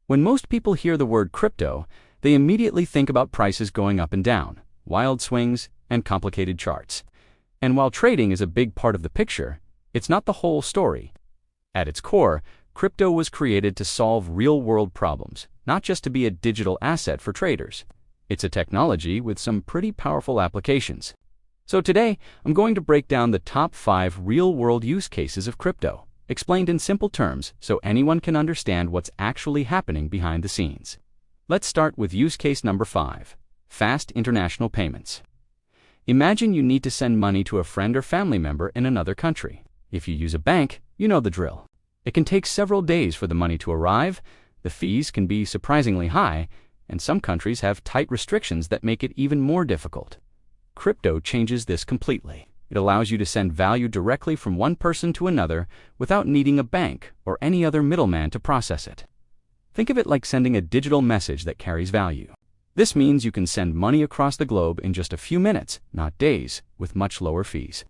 When most people hear the word crypto, they immediately think about prices going up and down, wild swings, and complicated charts. And while trading is a big part of the picture, it's not the whole story. At its core, crypto was created to solve real-world problems, not just to be a digital asset for traders. It's a technology with some pretty powerful applications. So today, I'm going to break down the top 5 real-world use cases of crypto, explained in simple terms so anyone can understand what's actually happening behind the scenes. Let's start with use case number 5, fast international payments. Imagine you need to send money to a friend or family member in another country. If you use a bank, you know the drill. It can take several days for the money to arrive, the fees can be surprisingly high, and some countries have tight restrictions that make it even more difficult. Crypto changes this completely. It allows you to send value directly from one person to another without needing a bank or any other middleman to process it. Think of it like sending a digital message that carries value. This means you can send money across the globe in just a few minutes, not days, with much lower fees.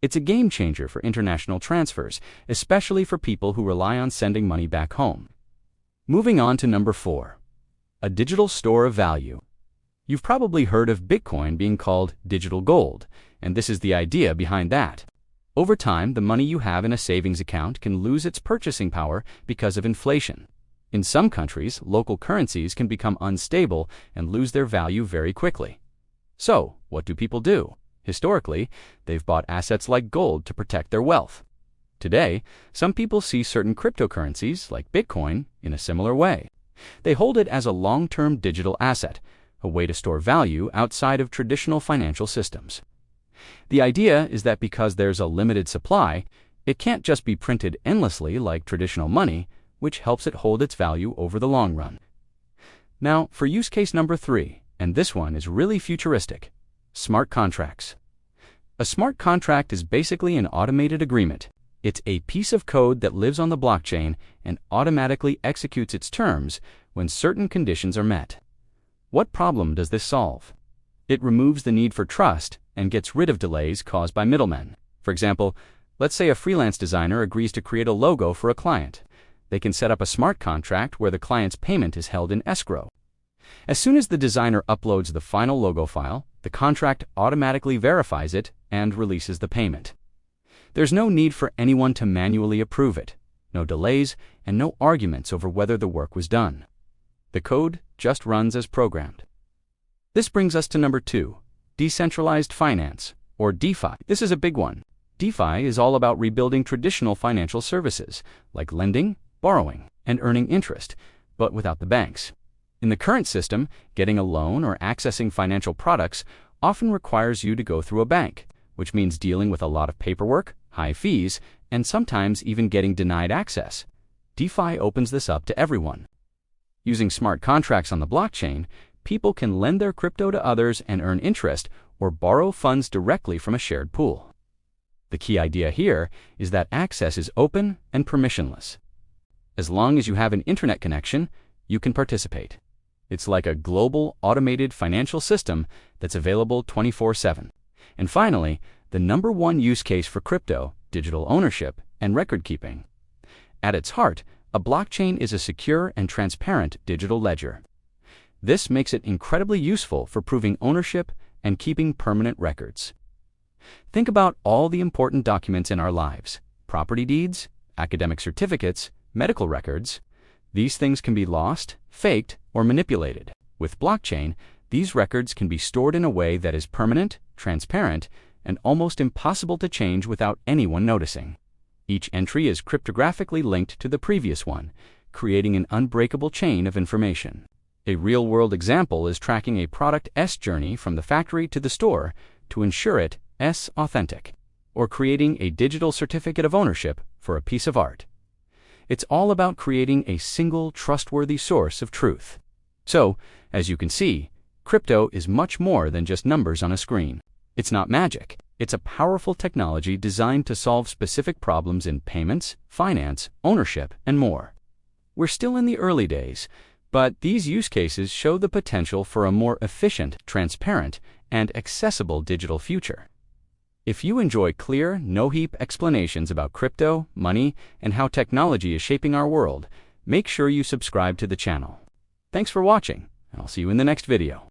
It's a game changer for international transfers, especially for people who rely on sending money back home. Moving on to number 4, a digital store of value. You've probably heard of Bitcoin being called digital gold, and this is the idea behind that. Over time, the money you have in a savings account can lose its purchasing power because of inflation. In some countries, local currencies can become unstable and lose their value very quickly. So, what do people do? Historically, they've bought assets like gold to protect their wealth. Today, some people see certain cryptocurrencies, like Bitcoin, in a similar way. They hold it as a long-term digital asset, a way to store value outside of traditional financial systems. The idea is that because there's a limited supply, it can't just be printed endlessly like traditional money, which helps it hold its value over the long run. Now, for use case number 3, and this one is really futuristic, smart contracts. A smart contract is basically an automated agreement. It's a piece of code that lives on the blockchain and automatically executes its terms when certain conditions are met. What problem does this solve? It removes the need for trust and gets rid of delays caused by middlemen. For example, let's say a freelance designer agrees to create a logo for a client. They can set up a smart contract where the client's payment is held in escrow. As soon as the designer uploads the final logo file, the contract automatically verifies it and releases the payment. There's no need for anyone to manually approve it, no delays, and no arguments over whether the work was done. The code just runs as programmed. This brings us to number 2, decentralized finance, or DeFi. This is a big one. DeFi is all about rebuilding traditional financial services, like lending, borrowing, and earning interest, but without the banks. In the current system, getting a loan or accessing financial products often requires you to go through a bank, which means dealing with a lot of paperwork, high fees, and sometimes even getting denied access. DeFi opens this up to everyone. Using smart contracts on the blockchain, people can lend their crypto to others and earn interest or borrow funds directly from a shared pool. The key idea here is that access is open and permissionless. As long as you have an internet connection, you can participate. It's like a global, automated financial system that's available 24/7. And finally, the number 1 use case for crypto, digital ownership, and record keeping. At its heart, a blockchain is a secure and transparent digital ledger. This makes it incredibly useful for proving ownership and keeping permanent records. Think about all the important documents in our lives: property deeds, academic certificates, medical records. These things can be lost, faked, or manipulated. With blockchain, these records can be stored in a way that is permanent, transparent, and almost impossible to change without anyone noticing. Each entry is cryptographically linked to the previous one, creating an unbreakable chain of information. A real-world example is tracking a product's journey from the factory to the store to ensure it's authentic, or creating a digital certificate of ownership for a piece of art. It's all about creating a single, trustworthy source of truth. So, as you can see, crypto is much more than just numbers on a screen. It's not magic. It's a powerful technology designed to solve specific problems in payments, finance, ownership, and more. We're still in the early days, but these use cases show the potential for a more efficient, transparent, and accessible digital future. If you enjoy clear, no-heap explanations about crypto, money, and how technology is shaping our world, make sure you subscribe to the channel. Thanks for watching, and I'll see you in the next video.